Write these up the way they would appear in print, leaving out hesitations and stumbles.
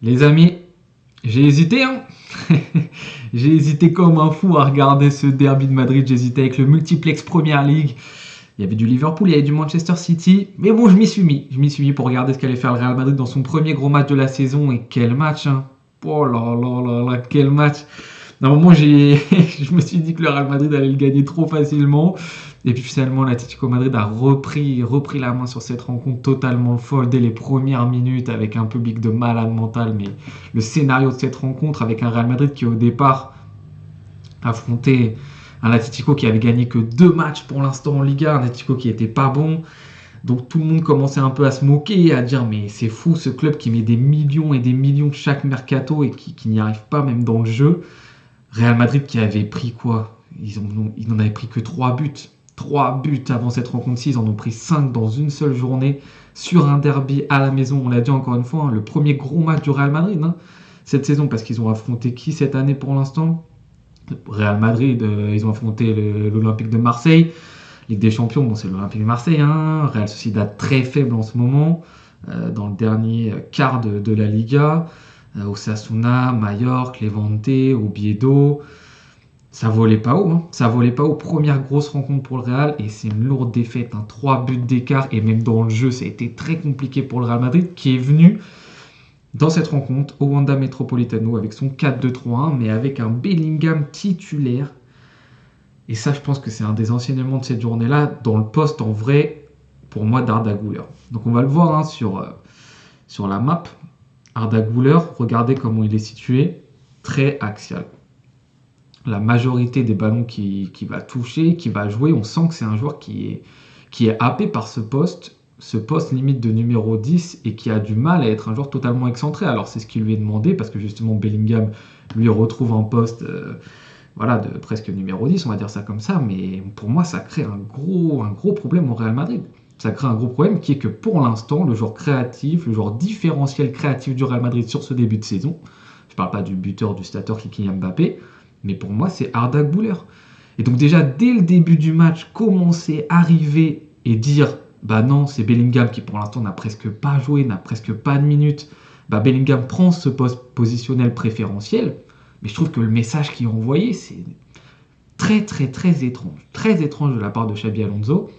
Les amis, j'ai hésité, hein. J'ai hésité comme un fou à regarder ce derby de Madrid. J'hésitais avec le multiplex Premier League. Il y avait du Liverpool, il y avait du Manchester City. Mais bon, je m'y suis mis. Je m'y suis mis pour regarder ce qu'allait faire le Real Madrid dans son premier gros match de la saison. Et quel match, hein. Oh là là là là, quel match. À un moment, je me suis dit que le Real Madrid allait le gagner trop facilement. Et puis finalement, l'Atlético Madrid a repris la main sur cette rencontre totalement folle dès les premières minutes avec un public de malade mental. Mais le scénario de cette rencontre avec un Real Madrid qui au départ affrontait un Atlético qui avait gagné que 2 matchs pour l'instant en Liga, un Atlético qui était pas bon. Donc tout le monde commençait un peu à se moquer, à dire mais c'est fou ce club qui met des millions et des millions chaque mercato et qui n'y arrive pas même dans le jeu. Real Madrid qui avait pris quoi ? Ils n'en avaient pris que 3 buts. 3 buts avant cette rencontre-ci, ils en ont pris 5 dans une seule journée sur un derby à la maison. On l'a dit encore une fois, hein, le premier gros match du Real Madrid cette saison, parce qu'ils ont affronté qui cette année pour l'instant ? Real Madrid, ils ont affronté l'Olympique de Marseille. Ligue des Champions, bon, c'est l'Olympique de Marseille. Hein. Real Sociedad très faible en ce moment, dans le dernier quart de la Liga. Osasuna, Mallorca, Levante, Oviedo. Ça volait pas haut. Hein. Ça volait pas haut. Première grosse rencontre pour le Real et c'est une lourde défaite. Hein. 3 buts d'écart et même dans le jeu, ça a été très compliqué pour le Real Madrid qui est venu dans cette rencontre au Wanda Metropolitano avec son 4-2-3-1 mais avec un Bellingham titulaire. Et ça, je pense que c'est un des enseignements de cette journée-là dans le poste en vrai, pour moi, d'Arda Güler. Donc on va le voir hein, sur la map. Arda Güler, regardez comment il est situé, très axial. La majorité des ballons qui va toucher, qui va jouer, on sent que c'est un joueur qui est happé par ce poste limite de numéro 10 et qui a du mal à être un joueur totalement excentré. Alors c'est ce qui lui est demandé parce que justement Bellingham lui retrouve un poste de presque numéro 10, on va dire ça comme ça, mais pour moi ça crée un gros problème au Real Madrid. Ça crée un gros problème qui est que pour l'instant, le joueur créatif, le joueur différentiel créatif du Real Madrid sur ce début de saison, je ne parle pas du buteur, du starter qui est Kylian Mbappé, mais pour moi c'est Arda Güler. Et donc déjà dès le début du match, commencer, arriver et dire bah non, c'est Bellingham qui pour l'instant n'a presque pas joué, n'a presque pas de minutes, bah Bellingham prend ce poste positionnel préférentiel, mais je trouve que le message qu'il a envoyé c'est très étrange. Très étrange de la part de Xabi Alonso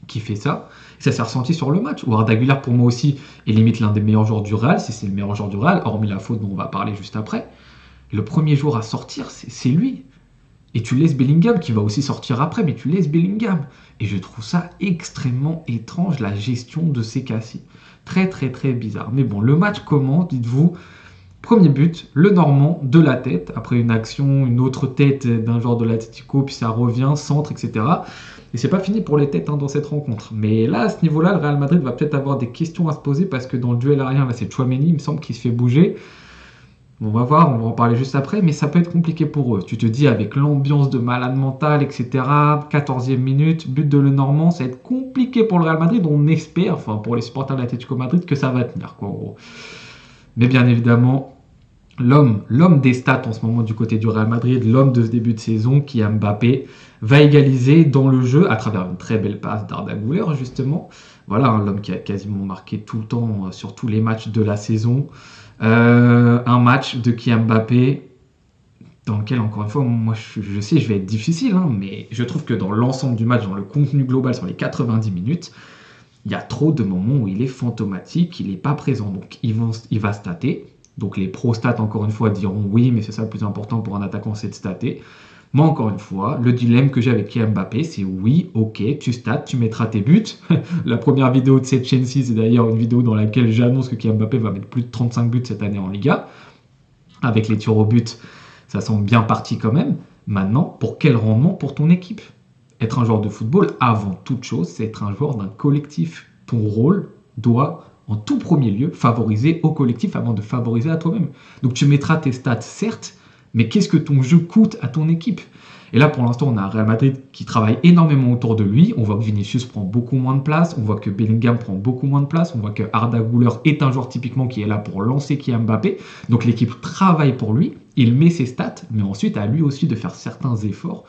qui fait ça. Et ça s'est ressenti sur le match où Arda Güler pour moi aussi est limite l'un des meilleurs joueurs du Real, si c'est le meilleur joueur du Real, hormis la faute dont on va parler juste après. Le premier jour à sortir, c'est lui. Et tu laisses Bellingham qui va aussi sortir après, mais tu laisses Bellingham. Et je trouve ça extrêmement étrange, la gestion de ces cas-ci. Très bizarre. Mais bon, le match comment, dites-vous ? Premier but, le Normand de la tête, après une action, une autre tête d'un joueur de l'Atlético, puis ça revient, centre, etc. Et c'est pas fini pour les têtes dans cette rencontre. Mais là, à ce niveau-là, le Real Madrid va peut-être avoir des questions à se poser parce que dans le duel aérien, là, c'est Tchouaméni, il me semble, qui se fait bouger. On va voir, on va en parler juste après, mais ça peut être compliqué pour eux. Tu te dis, avec l'ambiance de malade mental, etc., 14e minute, but de Le Normand, ça va être compliqué pour le Real Madrid. On espère, enfin pour les supporters de l'Atlético Madrid, que ça va tenir, quoi, en gros. Mais bien évidemment, l'homme des stats en ce moment du côté du Real Madrid, l'homme de ce début de saison, qui est Mbappé, va égaliser dans le jeu à travers une très belle passe d'Arda Güler, justement. Voilà, l'homme qui a quasiment marqué tout le temps sur tous les matchs de la saison. Un match de Kylian Mbappé dans lequel, encore une fois, moi je sais, je vais être difficile, hein, mais je trouve que dans l'ensemble du match, dans le contenu global sur les 90 minutes, il y a trop de moments où il est fantomatique, il n'est pas présent, donc il va stater. Donc les pro-stats, encore une fois, diront oui, mais c'est ça le plus important pour un attaquant, c'est de stater. Moi, encore une fois, le dilemme que j'ai avec Kylian Mbappé, c'est oui, ok, tu states, tu mettras tes buts. La première vidéo de cette chaîne-ci, c'est d'ailleurs une vidéo dans laquelle j'annonce que Kylian Mbappé va mettre plus de 35 buts cette année en Liga. Avec les tirs au but, ça semble bien parti quand même. Maintenant, pour quel rendement pour ton équipe ? Être un joueur de football, avant toute chose, c'est être un joueur d'un collectif. Ton rôle doit, en tout premier lieu, favoriser au collectif avant de favoriser à toi-même. Donc tu mettras tes stats, certes, mais qu'est-ce que ton jeu coûte à ton équipe ? Et là, pour l'instant, on a un Real Madrid qui travaille énormément autour de lui. On voit que Vinicius prend beaucoup moins de place. On voit que Bellingham prend beaucoup moins de place. On voit que Arda Güler est un joueur typiquement qui est là pour lancer Kylian Mbappé. Donc l'équipe travaille pour lui. Il met ses stats, mais ensuite à lui aussi de faire certains efforts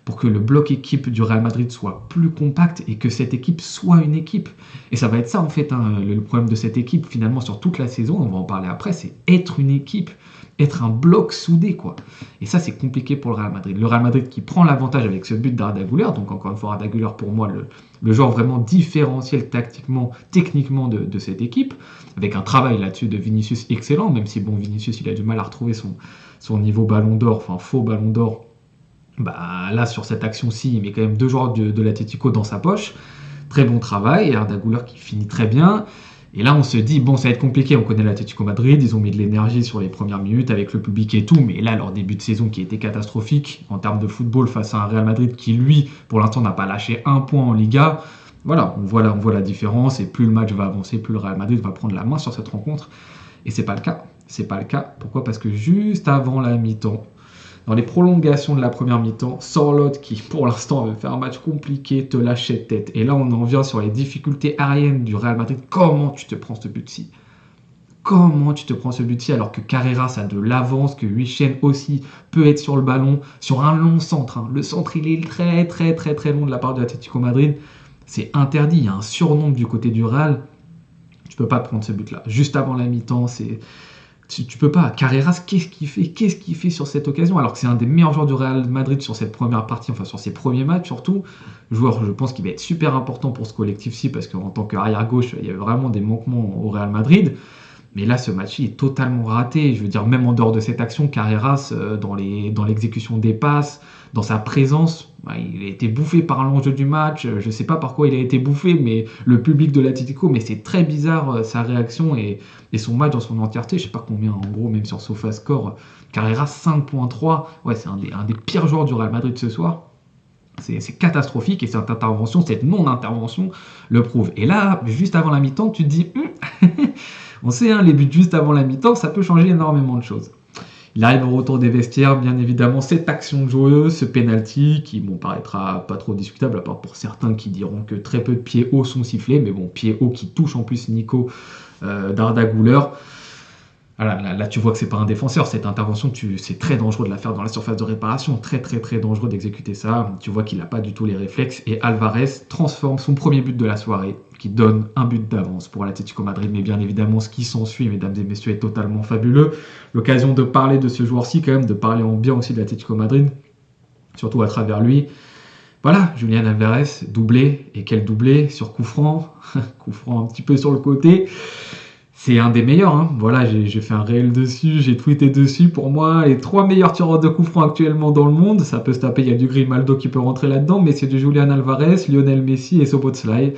pour que le bloc équipe du Real Madrid soit plus compact et que cette équipe soit une équipe. Et ça va être ça en fait, hein, le problème de cette équipe finalement sur toute la saison, on va en parler après, c'est être une équipe, être un bloc soudé quoi. Et ça c'est compliqué pour le Real Madrid. Le Real Madrid qui prend l'avantage avec ce but d'Arda Güler, donc encore une fois Arda Güler pour moi le joueur vraiment différentiel tactiquement, techniquement de cette équipe, avec un travail là-dessus de Vinicius excellent, même si bon Vinicius il a du mal à retrouver son niveau ballon d'or, enfin faux ballon d'or. Bah, là, sur cette action-ci, il met quand même 2 joueurs de l'Atlético dans sa poche. Très bon travail. Et Arda Güler qui finit très bien. Et là, on se dit, bon, ça va être compliqué. On connaît l'Atlético Madrid. Ils ont mis de l'énergie sur les premières minutes avec le public et tout. Mais là, leur début de saison qui a été catastrophique en termes de football face à un Real Madrid qui, lui, pour l'instant, n'a pas lâché un point en Liga. Voilà, on voit la différence. Et plus le match va avancer, plus le Real Madrid va prendre la main sur cette rencontre. Et c'est pas le cas. C'est pas le cas. Pourquoi ? Parce que juste avant la mi-temps, dans les prolongations de la première mi-temps, Sorloth, qui pour l'instant veut faire un match compliqué, te lâchait de tête. Et là, on en vient sur les difficultés aériennes du Real Madrid. Comment tu te prends ce but-ci ? Comment tu te prends ce but-ci alors que Carreras a de l'avance, que Huijsen aussi peut être sur le ballon, sur un long centre. Hein. Le centre, il est très, très, très, très long de la part de l'Atlético Madrid. C'est interdit. Il y a un surnombre du côté du Real. Tu peux pas te prendre ce but-là. Juste avant la mi-temps, c'est... Tu peux pas. Carreras, qu'est-ce qu'il fait sur cette occasion? Alors que c'est un des meilleurs joueurs du Real Madrid sur cette première partie, enfin sur ses premiers matchs surtout. Joueur, je pense qu'il va être super important pour ce collectif-ci parce qu'en tant qu'arrière-gauche, il y avait vraiment des manquements au Real Madrid. Mais là, ce match est totalement raté. Je veux dire, même en dehors de cette action, Carreras, dans l'exécution des passes, dans sa présence, il a été bouffé par l'enjeu du match. Je ne sais pas par quoi il a été bouffé, mais le public de l'Atlético, mais c'est très bizarre sa réaction et son match dans son entièreté. Je ne sais pas combien, en gros, même sur SofaScore, Carreras 5.3. Ouais, c'est un des pires joueurs du Real Madrid ce soir. C'est catastrophique et cette intervention, cette non-intervention le prouve. Et là, juste avant la mi-temps, tu te dis... On sait, hein, les buts juste avant la mi-temps, ça peut changer énormément de choses. Il arrive au retour des vestiaires, bien évidemment, cette action joueuse, ce penalty, qui paraîtra pas trop discutable, à part pour certains qui diront que très peu de pieds hauts sont sifflés, mais bon, pieds hauts qui touchent en plus Nico d'Arda Güler. Voilà, là, tu vois que c'est pas un défenseur, cette intervention, c'est très dangereux de la faire dans la surface de réparation, très très très dangereux d'exécuter ça. Tu vois qu'il n'a pas du tout les réflexes et Alvarez transforme son premier but de la soirée, qui donne un but d'avance pour l'Atlético Madrid. Mais bien évidemment, ce qui s'ensuit, mesdames et messieurs, est totalement fabuleux. L'occasion de parler de ce joueur-ci, quand même, de parler en bien aussi de l'Atlético Madrid, surtout à travers lui. Voilà, Julián Alvarez, doublé, et quel doublé sur coup franc un petit peu sur le côté. C'est un des meilleurs, hein. Voilà, j'ai fait un réel dessus, j'ai tweeté dessus. Pour moi, les 3 meilleurs tireurs de coups francs actuellement dans le monde, ça peut se taper, il y a du Grimaldo qui peut rentrer là-dedans, mais c'est du Julián Alvarez, Lionel Messi et Szoboszlai.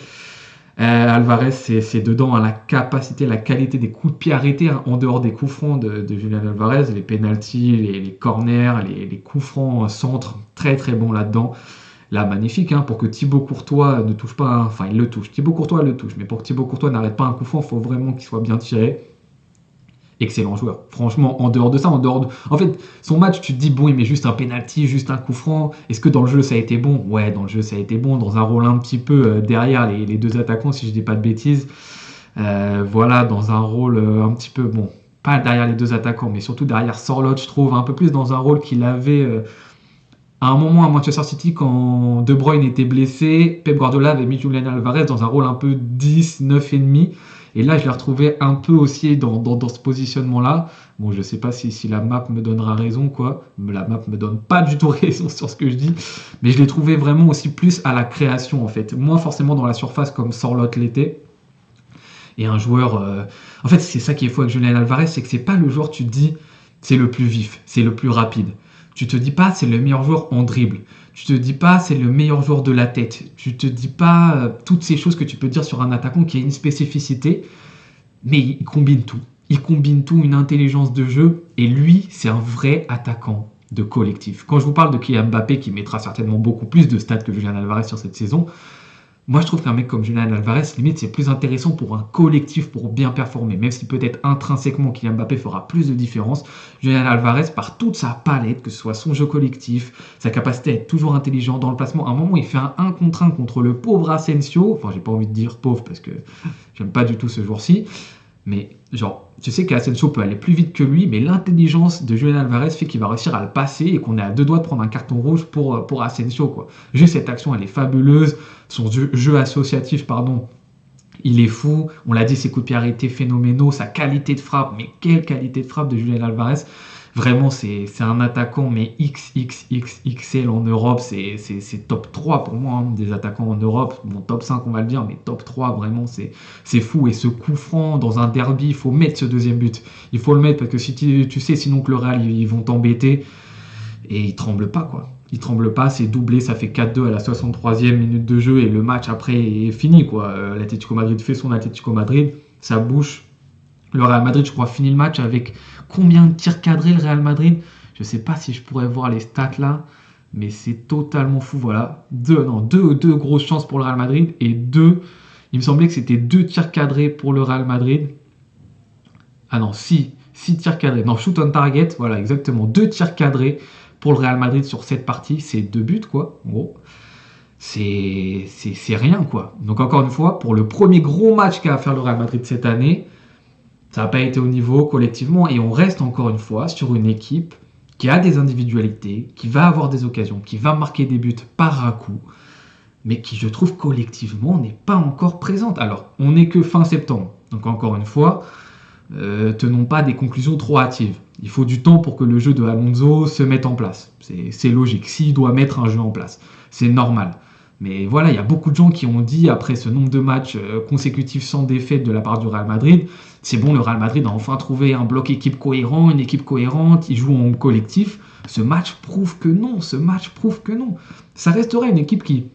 Alvarez, c'est dedans, hein, la capacité, la qualité des coups de pied arrêtés, hein, en dehors des coups francs de Julián Alvarez, les pénaltys, les corners, les coups francs centre, très très bon là-dedans. Là, magnifique, hein, pour que Thibaut Courtois ne touche pas, enfin il le touche, Thibaut Courtois le touche, mais pour que Thibaut Courtois n'arrête pas un coup franc, il faut vraiment qu'il soit bien tiré. Excellent joueur. Franchement, en dehors de ça, en fait, son match, tu te dis, bon, il met juste un penalty, juste un coup franc. Est-ce que dans le jeu, ça a été bon ? Ouais, dans le jeu, ça a été bon, dans un rôle un petit peu derrière les 2 attaquants, si je dis pas de bêtises. Voilà, dans un rôle un petit peu, bon, pas derrière les 2 attaquants, mais surtout derrière Sorloth, je trouve, un peu plus dans un rôle qu'il avait... à un moment à Manchester City, quand De Bruyne était blessé, Pep Guardiola avait mis Julián Alvarez dans un rôle un peu 10, 9,5. Et là, je l'ai retrouvé un peu aussi dans ce positionnement-là. Bon, je ne sais pas si la map me donnera raison, quoi. La map me donne pas du tout raison sur ce que je dis. Mais je l'ai trouvé vraiment aussi plus à la création, en fait. Moins forcément dans la surface comme Sorloth l'était. Et un joueur... En fait, c'est ça qui est fou avec Julián Alvarez, c'est que c'est pas le joueur, tu te dis, c'est le plus vif, c'est le plus rapide. Tu te dis pas c'est le meilleur joueur en dribble. Tu te dis pas c'est le meilleur joueur de la tête. Tu te dis pas toutes ces choses que tu peux dire sur un attaquant qui a une spécificité. Mais il combine tout. Il combine tout, une intelligence de jeu. Et lui, c'est un vrai attaquant de collectif. Quand je vous parle de Kylian Mbappé qui mettra certainement beaucoup plus de stats que Julián Alvarez sur cette saison, moi, je trouve qu'un mec comme Julián Alvarez, limite, c'est plus intéressant pour un collectif pour bien performer. Même si peut-être intrinsèquement, Kylian Mbappé fera plus de différence. Julián Alvarez, par toute sa palette, que ce soit son jeu collectif, sa capacité à être toujours intelligent dans le placement. À un moment, il fait un 1 contre le pauvre Asensio. Enfin, j'ai pas envie de dire pauvre parce que j'aime pas du tout ce jour-ci. Mais genre, tu sais qu'Asensio peut aller plus vite que lui, mais l'intelligence de Julian Alvarez fait qu'il va réussir à le passer et qu'on est à deux doigts de prendre un carton rouge pour Asensio, quoi. Juste cette action, elle est fabuleuse. Son jeu associatif, pardon, il est fou. On l'a dit, ses coups de pied arrêtés phénoménaux, sa qualité de frappe, mais quelle qualité de frappe de Julian Alvarez. Vraiment, c'est un attaquant, mais XXXXL en Europe. C'est top 3 pour moi, hein, des attaquants en Europe. Bon, top 5, on va le dire, mais top 3, vraiment, c'est fou. Et ce coup franc dans un derby, il faut mettre ce deuxième but. Il faut le mettre parce que si tu sais sinon que le Real, ils vont t'embêter. Et il tremble pas, quoi. Il tremble pas, c'est doublé, ça fait 4-2 à la 63e minute de jeu et le match après est fini, quoi. L'Atlético Madrid fait son Atlético Madrid, ça bouge. Le Real Madrid, je crois, finit le match avec combien de tirs cadrés le Real Madrid? Je sais pas si je pourrais voir les stats là, mais c'est totalement fou, voilà. Deux grosses chances pour le Real Madrid et il me semblait que c'était 2 tirs cadrés pour le Real Madrid. Ah non, 6 tirs cadrés. Non, shoot on target, voilà, exactement. 2 tirs cadrés pour le Real Madrid sur cette partie, c'est 2 buts, quoi, en gros. C'est rien, quoi. Donc, encore une fois, pour le premier gros match qu'a à faire le Real Madrid cette année, ça n'a pas été au niveau collectivement. Et on reste, encore une fois, sur une équipe qui a des individualités, qui va avoir des occasions, qui va marquer des buts par à coup, mais qui, je trouve, collectivement, n'est pas encore présente. Alors, on n'est que fin septembre. Donc, encore une fois, tenons pas des conclusions trop hâtives. Il faut du temps pour que le jeu de Alonso se mette en place. C'est logique. S'il doit mettre un jeu en place, c'est normal. Mais voilà, il y a beaucoup de gens qui ont dit, après ce nombre de matchs consécutifs sans défaite de la part du Real Madrid, c'est bon, le Real Madrid a enfin trouvé un bloc équipe cohérent, une équipe cohérente, ils jouent en collectif. Ce match prouve que non, Ça restera une équipe qui,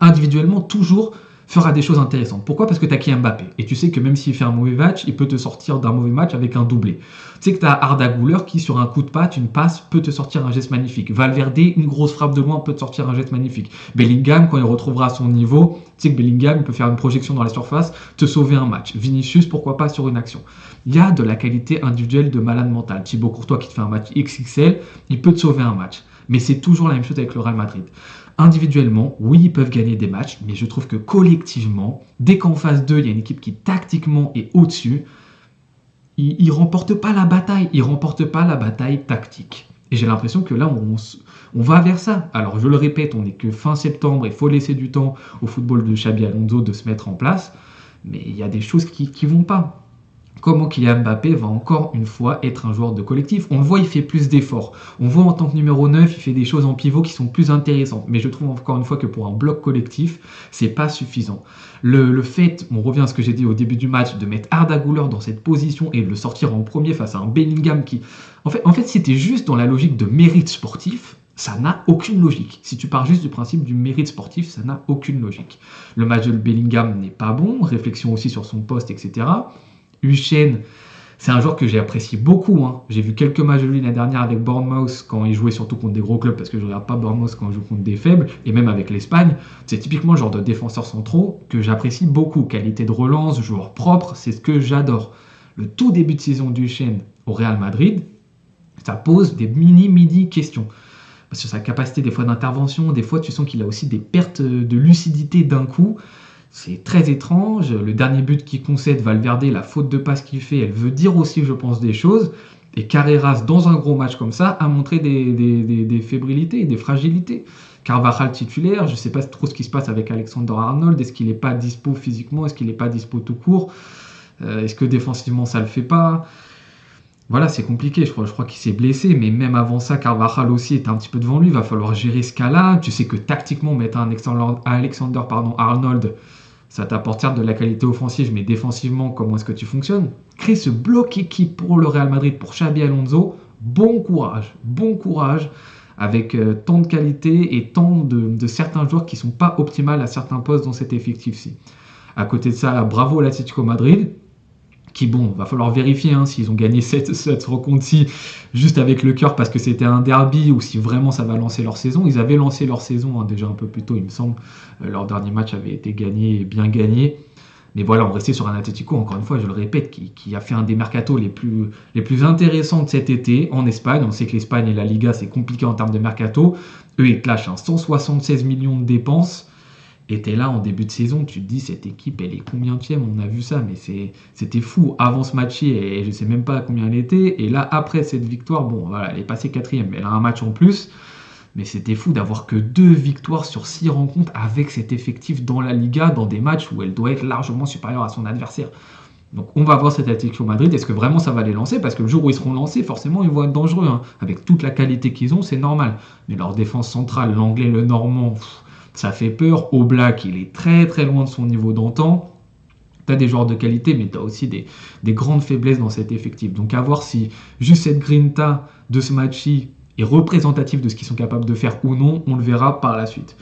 individuellement, toujours fera des choses intéressantes. Pourquoi? Parce que tu as Kylian Mbappé. Et tu sais que même s'il fait un mauvais match, il peut te sortir d'un mauvais match avec un doublé. Tu sais que tu as Arda Güler qui, sur un coup de patte, une passe, peut te sortir un geste magnifique. Valverde, une grosse frappe de loin, peut te sortir un geste magnifique. Bellingham, quand il retrouvera son niveau, tu sais que Bellingham, il peut faire une projection dans la surface, te sauver un match. Vinicius, pourquoi pas sur une action. Il y a de la qualité individuelle de malade mental. Thibaut Courtois qui te fait un match XXL, il peut te sauver un match. Mais c'est toujours la même chose avec le Real Madrid. Individuellement, oui, ils peuvent gagner des matchs, mais je trouve que collectivement, dès qu'en phase 2, il y a une équipe qui tactiquement est au-dessus, ils ne remportent pas la bataille. Ils ne remportent pas la bataille tactique. Et j'ai l'impression que là, on va vers ça. Alors, je le répète, on n'est que fin septembre, il faut laisser du temps au football de Xabi Alonso de se mettre en place, mais il y a des choses qui ne vont pas. Comment Kylian Mbappé va encore une fois être un joueur de collectif. On le voit, il fait plus d'efforts. On voit en tant que numéro 9, il fait des choses en pivot qui sont plus intéressantes. Mais je trouve encore une fois que pour un bloc collectif, c'est pas suffisant. Le fait, on revient à ce que j'ai dit au début du match, de mettre Arda Güler dans cette position et de le sortir en premier face à un Bellingham qui... En fait, si t'es juste dans la logique de mérite sportif, ça n'a aucune logique. Si tu pars juste du principe du mérite sportif, ça n'a aucune logique. Le match de Bellingham n'est pas bon, réflexion aussi sur son poste, etc. Huijsen, c'est un joueur que j'ai apprécié beaucoup. Hein. J'ai vu quelques matchs de lui l'année dernière avec Bournemouth quand il jouait surtout contre des gros clubs parce que je ne regarde pas Bournemouth quand il joue contre des faibles, et même avec l'Espagne. C'est typiquement le genre de défenseurs centraux que j'apprécie beaucoup. Qualité de relance, joueur propre, c'est ce que j'adore. Le tout début de saison d'Huijsen au Real Madrid, ça pose des mini questions. Parce que sa capacité des fois d'intervention, des fois tu sens qu'il a aussi des pertes de lucidité d'un coup. C'est très étrange. Le dernier but qu'il concède, Valverde, la faute de passe qu'il fait, elle veut dire aussi, je pense, des choses. Et Carreras, dans un gros match comme ça, a montré des fébrilités, des fragilités. Carvajal titulaire, je ne sais pas trop ce qui se passe avec Alexander-Arnold. Est-ce qu'il n'est pas dispo physiquement? Est-ce qu'il n'est pas dispo tout court? Est-ce que défensivement, ça ne le fait pas? Voilà, c'est compliqué. Je crois qu'il s'est blessé. Mais même avant ça, Carvajal aussi était un petit peu devant lui. Il va falloir gérer ce cas-là. Tu sais que tactiquement, mettre un Alexander-Arnold, ça t'apporte certes de la qualité offensive, mais défensivement, comment est-ce que tu fonctionnes? Crée ce bloc équipe pour le Real Madrid, pour Xabi Alonso. Bon courage, avec tant de qualité et tant de certains joueurs qui ne sont pas optimales à certains postes dans cet effectif-ci. À côté de ça, bravo à l'Atlético Madrid, qui, bon, va falloir vérifier s'ils ont gagné cette rencontre-ci juste avec le cœur parce que c'était un derby ou si vraiment ça va lancer leur saison. Ils avaient lancé leur saison déjà un peu plus tôt, il me semble. Leur dernier match avait été gagné et bien gagné. Mais voilà, on restait sur un Atlético, encore une fois, je le répète, qui a fait un des mercatos les plus intéressants de cet été en Espagne. On sait que l'Espagne et la Liga, c'est compliqué en termes de mercato. Eux, ils te lâchent 176 millions de dépenses. Et t'es là en début de saison, tu te dis cette équipe elle est combienième, on a vu ça, mais c'était fou. Avant ce match et je sais même pas combien elle était. Et là après cette victoire, bon voilà, elle est passée quatrième, mais elle a un match en plus. Mais c'était fou d'avoir que 2 victoires sur 6 rencontres avec cet effectif dans la Liga, dans des matchs où elle doit être largement supérieure à son adversaire. Donc on va voir cet Atlético Madrid, est-ce que vraiment ça va les lancer? Parce que le jour où ils seront lancés, forcément ils vont être dangereux. Hein. Avec toute la qualité qu'ils ont, c'est normal. Mais leur défense centrale, l'anglais, le normand, ça fait peur. Oblak, il est très très loin de son niveau d'antan. Tu as des joueurs de qualité, mais tu as aussi des grandes faiblesses dans cet effectif. Donc à voir si juste cette grinta de ce match-ci est représentatif de ce qu'ils sont capables de faire ou non, on le verra par la suite.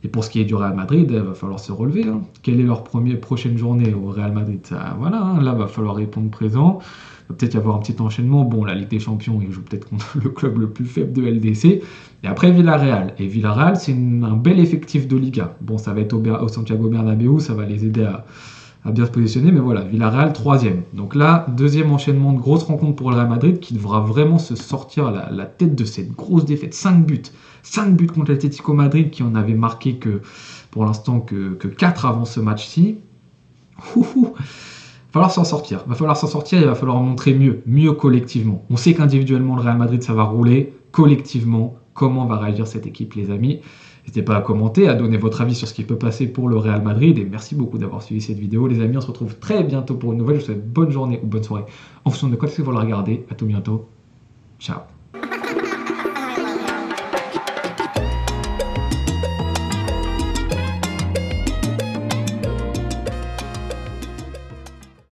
Et pour ce qui est du Real Madrid, il va falloir se relever. Hein. Quelle est leur prochaine journée au Real Madrid? Ça, voilà, hein, là, il va falloir répondre présent. Il va peut-être y avoir un petit enchaînement. Bon, la Ligue des Champions, ils jouent peut-être contre le club le plus faible de LDC. Et après, Villarreal. Et Villarreal, c'est un bel effectif de Liga. Bon, ça va être au Santiago Bernabéu, ça va les aider à bien se positionner. Mais voilà, Villarreal, 3e. Donc là, 2e enchaînement de grosses rencontres pour le Real Madrid qui devra vraiment se sortir la tête de cette grosse défaite. 5 buts. 5 buts contre l'Atlético Madrid qui en avait marqué que pour l'instant que 4 avant ce match-ci. Il va falloir s'en sortir. Il va falloir s'en sortir et il va falloir montrer mieux collectivement. On sait qu'individuellement le Real Madrid ça va rouler. Collectivement, comment va réagir cette équipe les amis? N'hésitez pas à commenter, à donner votre avis sur ce qui peut passer pour le Real Madrid. Et merci beaucoup d'avoir suivi cette vidéo les amis. On se retrouve très bientôt pour une nouvelle. Je vous souhaite bonne journée ou bonne soirée en fonction de quoi est-ce que vous le regardez. À tout bientôt. Ciao.